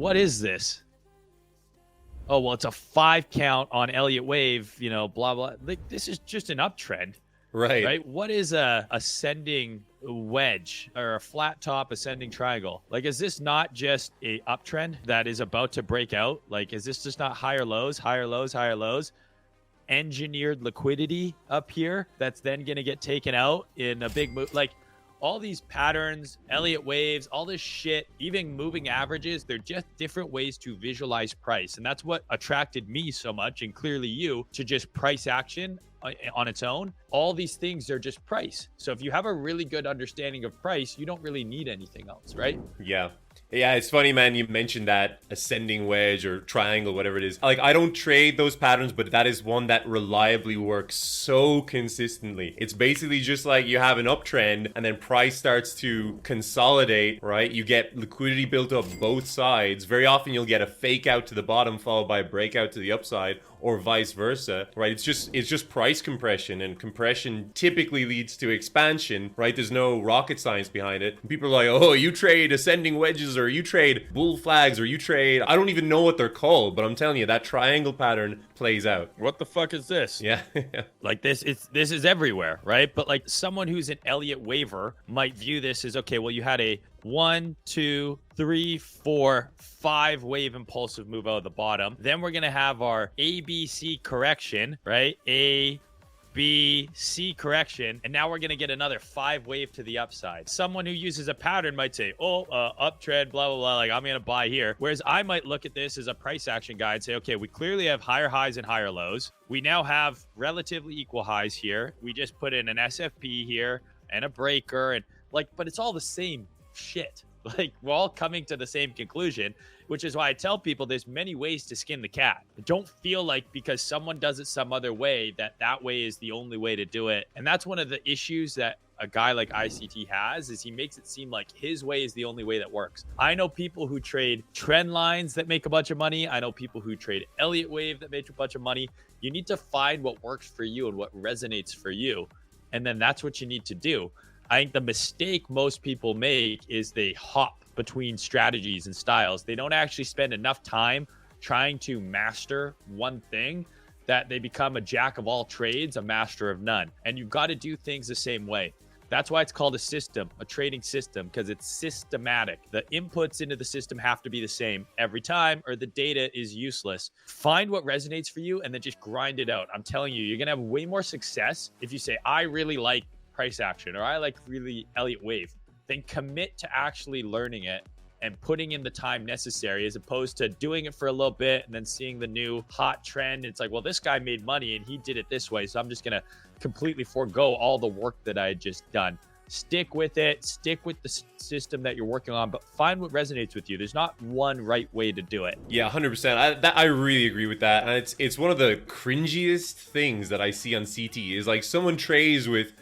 what is this? Oh, well, it's a 5 count on Elliott Wave, you know, blah, blah. Like, this is just an uptrend, right? What is a ascending wedge or a flat top ascending triangle? Like, is this not just a uptrend that is about to break out? Like, is this just not higher lows, higher lows, higher lows? Engineered liquidity up here that's then going to get taken out in a big move? Like, all these patterns, Elliott waves, all this shit, even moving averages, they're just different ways to visualize price. And that's what attracted me so much, and clearly you, to just price action on its own. All these things are just price. So if you have a really good understanding of price, you don't really need anything else, right? Yeah. Yeah, it's funny, man, you mentioned that ascending wedge or triangle, whatever it is. Like, I don't trade those patterns, but that is one that reliably works so consistently. It's basically just like you have an uptrend and then price starts to consolidate, right? You get liquidity built up both sides. Very often you'll get a fake out to the bottom followed by a breakout to the upside, or vice versa, right? It's just price compression, and compression typically leads to expansion, right? There's no rocket science behind it. And people are like, oh, you trade ascending wedges, or you trade bull flags, or you trade, I don't even know what they're called, but I'm telling you, that triangle pattern plays out. What the fuck is this? Yeah. Like, this is everywhere, right? But like, someone who's an Elliott waver might view this as, okay, well, you had a 1, 2, 3, 4, 5 wave impulsive move out of the bottom. Then we're going to have our ABC correction, right? A, B, C correction. And now we're going to get another 5 wave to the upside. Someone who uses a pattern might say, oh, uptrend, blah, blah, blah. Like, I'm going to buy here. Whereas I might look at this as a price action guide and say, okay, we clearly have higher highs and higher lows. We now have relatively equal highs here. We just put in an SFP here and a breaker, and like, but it's all the same shit. Like, we're all coming to the same conclusion, which is why I tell people there's many ways to skin the cat. Don't feel like because someone does it some other way that way is the only way to do it. And that's one of the issues that a guy like ICT has, is he makes it seem like his way is the only way that works. I know people who trade trend lines that make a bunch of money. I know people who trade Elliott wave that make a bunch of money. You need to find what works for you and what resonates for you. And then that's what you need to do. I think the mistake most people make is they hop between strategies and styles. They don't actually spend enough time trying to master one thing that they become a jack of all trades, a master of none. And you've got to do things the same way. That's why it's called a system, a trading system, because it's systematic. The inputs into the system have to be the same every time, or the data is useless. Find what resonates for you and then just grind it out. I'm telling you, you're going to have way more success if you say, I really like price action, or I like really Elliott wave. Then commit to actually learning it and putting in the time necessary, as opposed to doing it for a little bit and then seeing the new hot trend. It's like, well, this guy made money and he did it this way, so I'm just going to completely forego all the work that I had just done. Stick with it. Stick with the system that you're working on, but find what resonates with you. There's not one right way to do it. Yeah, 100%. I really agree with that. And it's one of the cringiest things that I see on CT is like someone trades with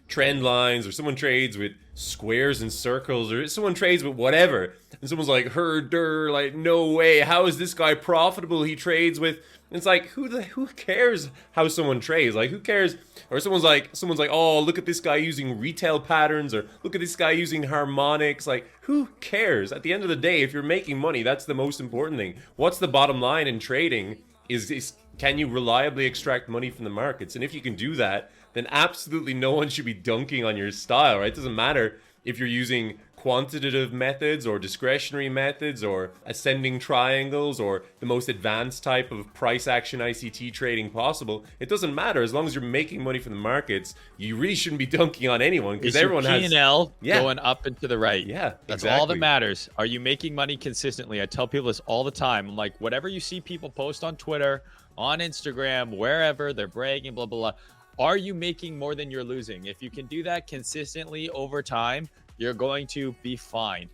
trend lines, or someone trades with squares and circles, or someone trades with whatever, and someone's like, like, no way, how is this guy profitable? He trades with, it's like, who cares how someone trades? Like, who cares? Or someone's like, oh, look at this guy using retail patterns, or look at this guy using harmonics. Like, who cares? At the end of the day, if you're making money, that's the most important thing. What's the bottom line in trading is can you reliably extract money from the markets? And if you can do that, then absolutely no one should be dunking on your style, right? It doesn't matter if you're using quantitative methods or discretionary methods or ascending triangles or the most advanced type of price action ICT trading possible. It doesn't matter. As long as you're making money from the markets, you really shouldn't be dunking on anyone, because everyone has P&L going up and to the right. Yeah, that's exactly. all that matters. Are you making money consistently? I tell people this all the time. I'm like, whatever you see people post on Twitter, on Instagram, wherever, they're bragging, blah, blah, blah. Are you making more than you're losing? If you can do that consistently over time, you're going to be fine.